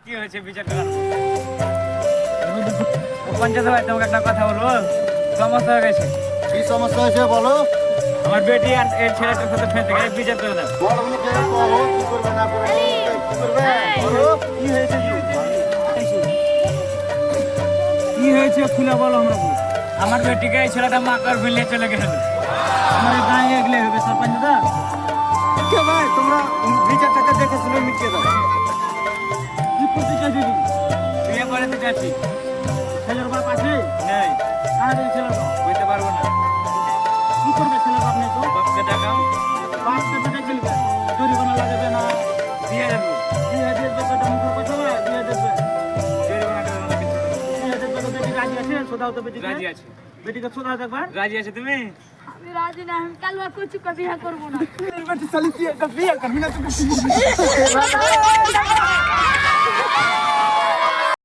কি হয়েছে বিচারটা? পঞ্চায়েত ভাই তোমাকে একটা কথা বলবো, সমস্যা হয়ে গেছে। কি সমস্যা হয়েছে বলো? আমার বেটি আর এই ছেলেটার সাথে ফেলতে গেলে বিচার করে দাও। বড় মুখে কहो কি করবে না করবে কি করবে বলো কি হয়েছে? কি হয়েছে খুলে বলো আমরা। আমার বেটিকে এই ছেলেটা মাকার ফেলে চলে গেল। আমার গায়ে এগলে হবে সরপঞ্চ দা। কে ভাই তোমরা বিচারটাকে দেখে শুনে মিটিয়ে দাও। কি করতে চাইছি? বিয়ে করতে চাচ্ছি। ছেলের বাপ আছে? নেই। কারা ছেলের বাপ? বলতে পারবো না। কি করবে ছেলের বাপ নেই তো? বাপকে ডাকাও। বাপকে ডাকা গেলবে। জরিমানা লাগবে না। দিয়ে দেবো। দিয়ে দেবে বেটা মুখের কথা বলে দিয়ে দেবে। জরিমানা টাকা কিছু দিয়ে দেবে তো বেটি রাজি আছে? সোদাও তো বেটি রাজি আছে। বেটিকে সোদা দেখবা? রাজি আছে তুমি? আমি রাজি না, আমি কালবা কুচু কা বিয়া করব না। বেটি চলি তুই একটা বিয়ে করবি না তুই